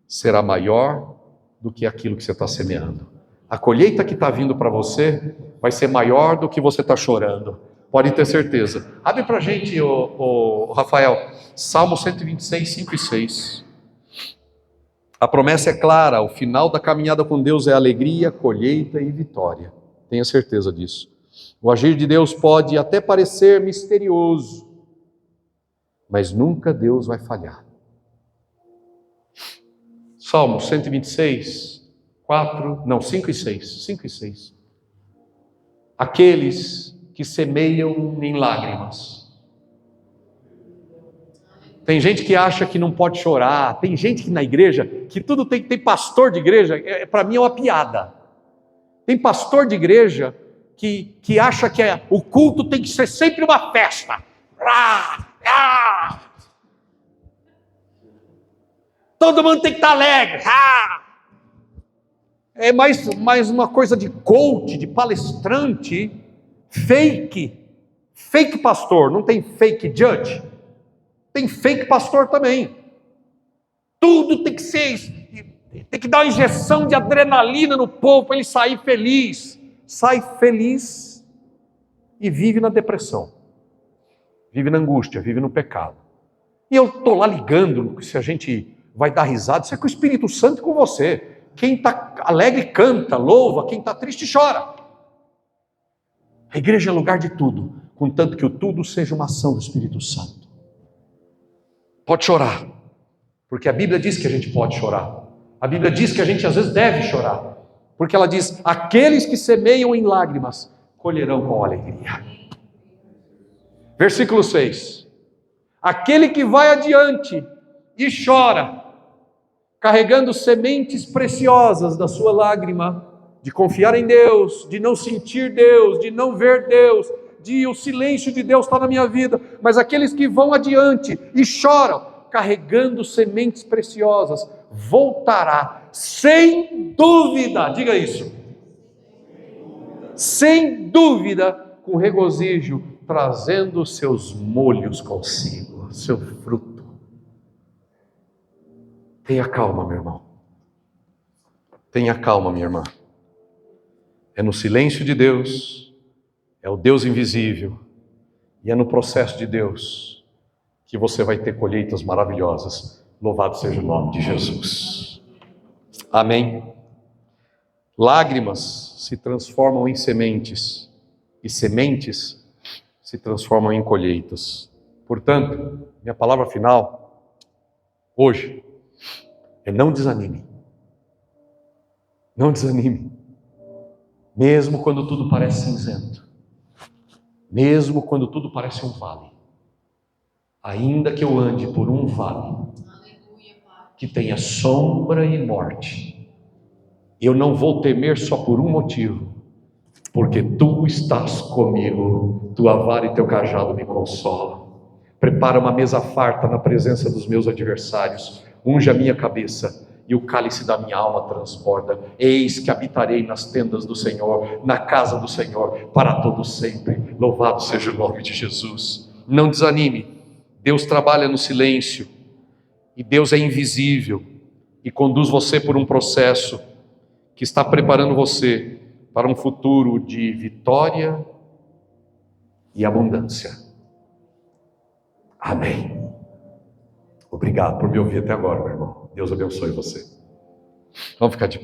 será maior do que aquilo que você está semeando. A colheita que está vindo para você vai ser maior do que você está chorando. Pode ter certeza. Abre para a gente, o Rafael, Salmo 126, 5 e 6. A promessa é clara, o final da caminhada com Deus é alegria, colheita e vitória. Tenha certeza disso. O agir de Deus pode até parecer misterioso, mas nunca Deus vai falhar. Salmo 126, 5 e 6. 5 e 6. Aqueles que semeiam em lágrimas. Tem gente que acha que não pode chorar, tem gente que na igreja, que tudo tem pastor de igreja, para mim é uma piada. Tem pastor de igreja que acha que o culto tem que ser sempre uma festa. Todo mundo tem que estar alegre. É mais uma coisa de coach, de palestrante, fake pastor, não tem fake judge. Tem fake pastor também. Tudo tem que ser, tem que dar uma injeção de adrenalina no povo para ele sair feliz. Sai feliz e vive na depressão, vive na angústia, vive no pecado. E eu estou lá ligando se a gente vai dar risada, isso é com o Espírito Santo com você. Quem está alegre canta, louva, quem está triste chora. A igreja é lugar de tudo, contanto que o tudo seja uma ação do Espírito Santo. Pode chorar, porque a Bíblia diz que a gente pode chorar. A Bíblia diz que a gente às vezes deve chorar, porque ela diz, aqueles que semeiam em lágrimas, colherão com alegria. Versículo 6, aquele que vai adiante e chora, carregando sementes preciosas da sua lágrima, de confiar em Deus, de não sentir Deus, de não ver Deus, de o silêncio de Deus está na minha vida, mas aqueles que vão adiante e choram, carregando sementes preciosas, voltará sem dúvida, diga isso, sem dúvida, com regozijo, trazendo seus molhos consigo, seu fruto. Tenha calma, meu irmão. Tenha calma, minha irmã. É no silêncio de Deus, é o Deus invisível, e é no processo de Deus que você vai ter colheitas maravilhosas. Louvado seja o nome de Jesus. Amém. Lágrimas se transformam em sementes, e sementes se transformam em colheitas. Portanto, minha palavra final, hoje, é não desanime. Não desanime. Mesmo quando tudo parece cinzento. Mesmo quando tudo parece um vale. Ainda que eu ande por um vale que tenha sombra e morte, eu não vou temer só por um motivo, porque tu estás comigo, tua vara e teu cajado me consolam. Prepara uma mesa farta na presença dos meus adversários, unge a minha cabeça e o cálice da minha alma transborda. Eis que habitarei nas tendas do Senhor, na casa do Senhor, para todo sempre. Louvado seja o nome de Jesus. Não desanime, Deus trabalha no silêncio, e Deus é invisível, e conduz você por um processo que está preparando você para um futuro de vitória e abundância. Amém. Obrigado por me ouvir até agora, meu irmão. Deus abençoe você. Vamos ficar de pé.